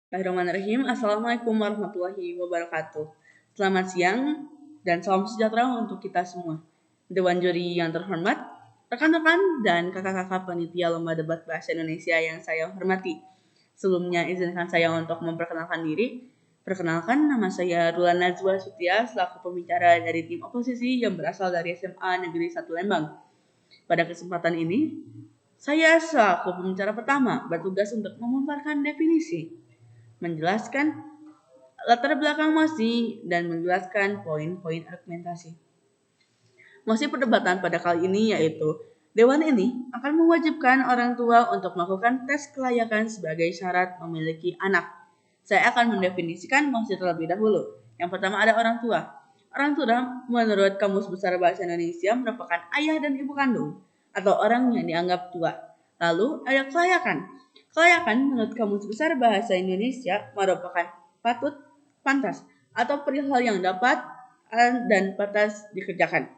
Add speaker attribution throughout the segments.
Speaker 1: Bismillahirrahmanirrahim. Assalamualaikum warahmatullahi wabarakatuh. Selamat siang dan salam sejahtera untuk kita semua. Dewan juri yang terhormat, rekan-rekan dan kakak-kakak panitia Lomba Debat Bahasa Indonesia yang saya hormati. Sebelumnya izinkan saya untuk memperkenalkan diri. Perkenalkan, nama saya Rulan Najwa Sutia selaku pembicara dari tim oposisi yang berasal dari SMA Negeri 1 Lembang. Pada kesempatan ini, saya selaku pembicara pertama bertugas untuk memaparkan definisi, menjelaskan latar belakang mosi, dan menjelaskan poin-poin argumentasi. Mosi perdebatan pada kali ini yaitu, Dewan ini akan mewajibkan orang tua untuk melakukan tes kelayakan sebagai syarat memiliki anak. Saya akan mendefinisikan mosi terlebih dahulu. Yang pertama ada orang tua. Orang tua menurut Kamus Besar Bahasa Indonesia merupakan ayah dan ibu kandung atau orang yang dianggap tua. Lalu ada kelayakan. Kelayakan menurut Kamus Besar Bahasa Indonesia merupakan patut, pantas, atau perihal yang dapat dan pantas dikerjakan.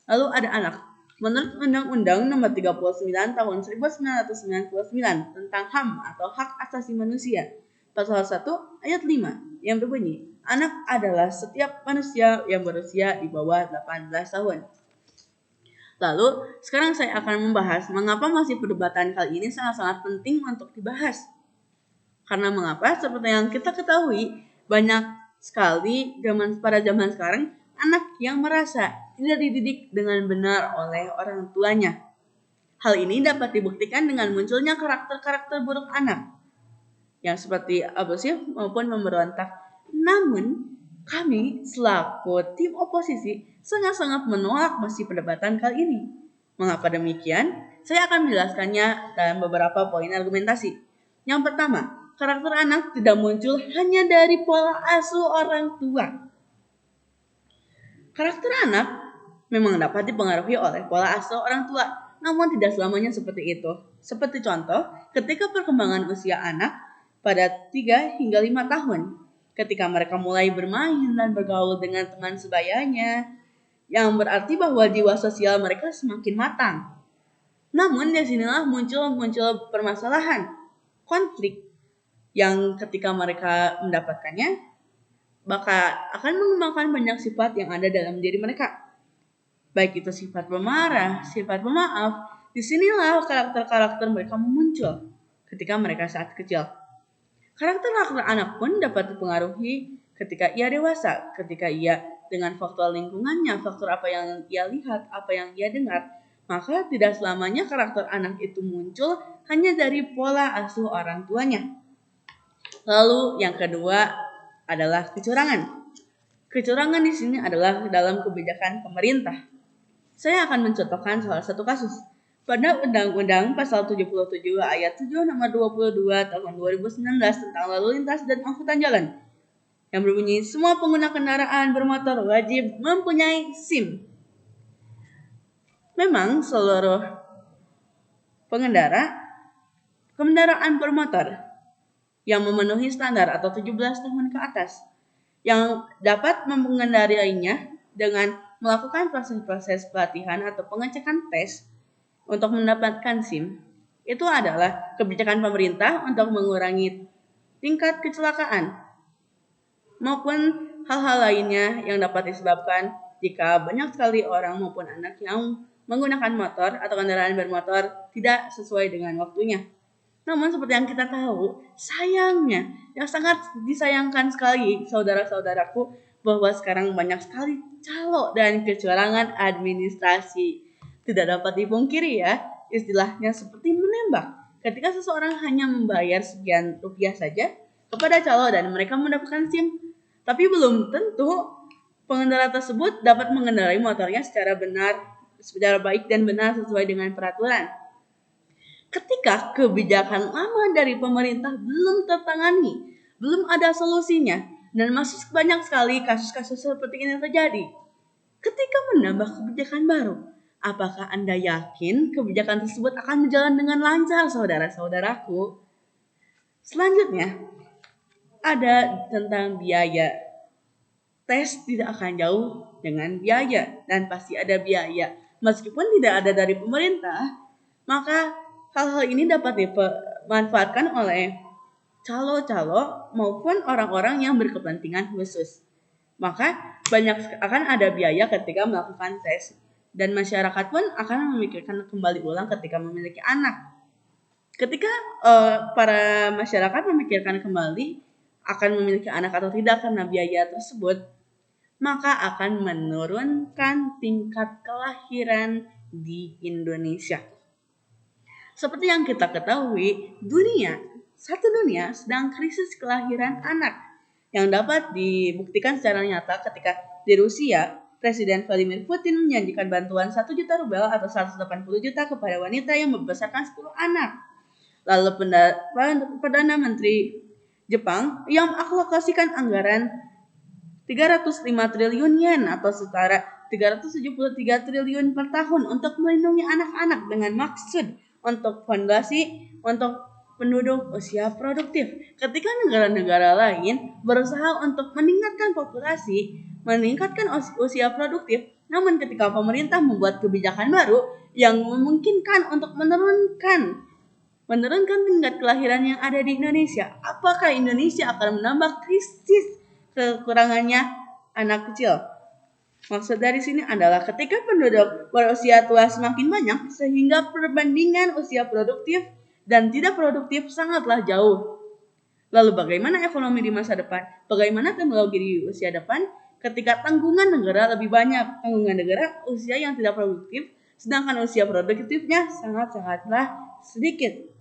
Speaker 1: Lalu ada anak. Menurut Undang-Undang Nomor 39 Tahun 1999 tentang HAM atau Hak Asasi Manusia, Pasal 1 Ayat 5 yang berbunyi, anak adalah setiap manusia yang berusia di bawah 18 tahun. Lalu, sekarang saya akan membahas mengapa masih perdebatan kali ini sangat-sangat penting untuk dibahas. Karena mengapa? Seperti yang kita ketahui, banyak sekali pada zaman sekarang anak yang merasa tidak dididik dengan benar oleh orang tuanya. Hal ini dapat dibuktikan dengan munculnya karakter-karakter buruk anak yang seperti abusif maupun memberontak. Namun, kami selaku tim oposisi sangat-sangat menolak masih perdebatan kali ini. Mengapa demikian? Saya akan menjelaskannya dalam beberapa poin argumentasi. Yang pertama, karakter anak tidak muncul hanya dari pola asuh orang tua. Karakter anak memang dapat dipengaruhi oleh pola asuh orang tua, namun tidak selamanya seperti itu. Seperti contoh, ketika perkembangan usia anak pada 3 hingga 5 tahun, ketika mereka mulai bermain dan bergaul dengan teman sebayanya, yang berarti bahwa jiwa sosial mereka semakin matang. Namun disinilah muncul permasalahan, konflik, yang ketika mereka mendapatkannya, bakal akan mengembangkan banyak sifat yang ada dalam diri mereka. Baik itu sifat pemarah, sifat pemaaf, disinilah karakter-karakter mereka muncul ketika mereka saat kecil. Karakter anak pun dapat dipengaruhi ketika ia dewasa, ketika ia dengan faktor lingkungannya, faktor apa yang ia lihat, apa yang ia dengar, maka tidak selamanya karakter anak itu muncul hanya dari pola asuh orang tuanya. Lalu yang kedua adalah kecurangan. Kecurangan di sini adalah dalam kebijakan pemerintah. Saya akan mencontohkan salah satu kasus. Pada Undang-Undang Pasal 77 Ayat 7 Nomor 22 Tahun 2019 tentang lalu lintas dan angkutan jalan, yang berbunyi semua pengguna kendaraan bermotor wajib mempunyai SIM. Memang seluruh kendaraan bermotor yang memenuhi standar atau 17 tahun ke atas yang dapat mengendarinya dengan melakukan proses-proses pelatihan atau pengecekan tes untuk mendapatkan SIM, itu adalah kebijakan pemerintah untuk mengurangi tingkat kecelakaan maupun hal-hal lainnya yang dapat disebabkan jika banyak sekali orang maupun anak yang menggunakan motor atau kendaraan bermotor tidak sesuai dengan waktunya. Namun seperti yang kita tahu, sayangnya, yang sangat disayangkan sekali saudara-saudaraku, bahwa sekarang banyak sekali calo dan kecurangan administrasi. Tidak dapat dipungkiri ya, istilahnya seperti menembak. Ketika seseorang hanya membayar sekian rupiah saja kepada calo dan mereka mendapatkan SIM, tapi belum tentu pengendara tersebut dapat mengendarai motornya secara baik dan benar sesuai dengan peraturan. Ketika kebijakan lama dari pemerintah belum tertangani, belum ada solusinya, dan masih banyak sekali kasus-kasus seperti ini terjadi. Ketika menambah kebijakan baru, apakah Anda yakin kebijakan tersebut akan berjalan dengan lancar, saudara-saudaraku? Selanjutnya, ada tentang biaya. Tes tidak akan jauh dengan biaya, dan pasti ada biaya. Meskipun tidak ada dari pemerintah, maka hal-hal ini dapat dimanfaatkan oleh calo-calo maupun orang-orang yang berkepentingan khusus. Maka akan ada biaya ketika melakukan tes, dan masyarakat pun akan memikirkan kembali ulang ketika memiliki anak. Ketika para masyarakat memikirkan kembali akan memiliki anak atau tidak karena biaya tersebut, maka akan menurunkan tingkat kelahiran di Indonesia. Seperti yang kita ketahui, satu dunia sedang krisis kelahiran anak yang dapat dibuktikan secara nyata ketika di Rusia, Presiden Vladimir Putin menjanjikan bantuan 1 juta rubel atau 180 juta kepada wanita yang membesarkan 10 anak. Lalu Perdana Menteri Jepang yang mengalokasikan anggaran 305 triliun yen atau setara 373 triliun per tahun untuk melindungi anak-anak dengan maksud untuk fondasi untuk penduduk usia produktif. Ketika negara-negara lain berusaha untuk meningkatkan populasi, meningkatkan usia produktif, namun ketika pemerintah membuat kebijakan baru yang memungkinkan untuk menurunkan tingkat kelahiran yang ada di Indonesia, apakah Indonesia akan menambah krisis kekurangannya anak kecil? Maksud dari sini adalah ketika penduduk berusia tua semakin banyak, sehingga perbandingan usia produktif dan tidak produktif sangatlah jauh. Lalu bagaimana ekonomi di masa depan? Bagaimana teknologi di usia depan ketika tanggungan negara lebih banyak? Tanggungan negara usia yang tidak produktif, sedangkan usia produktifnya sangat-sangatlah sedikit.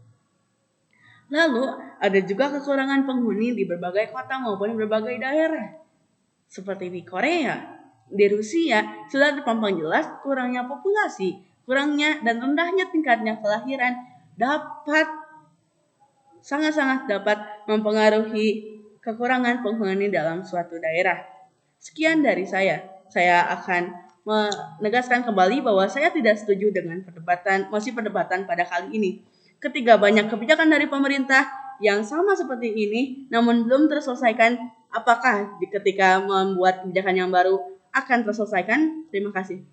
Speaker 1: Lalu ada juga kekurangan penghuni di berbagai kota maupun berbagai daerah. Seperti di Korea, di Rusia sudah terpampang jelas kurangnya populasi, kurangnya dan rendahnya tingkatnya kelahiran sangat-sangat dapat mempengaruhi kekurangan penghuni dalam suatu daerah. Sekian dari saya. Saya akan menegaskan kembali bahwa saya tidak setuju dengan mosi perdebatan pada kali ini. Ketika banyak kebijakan dari pemerintah yang sama seperti ini, namun belum terselesaikan, apakah ketika membuat kebijakan yang baru akan terselesaikan? Terima kasih.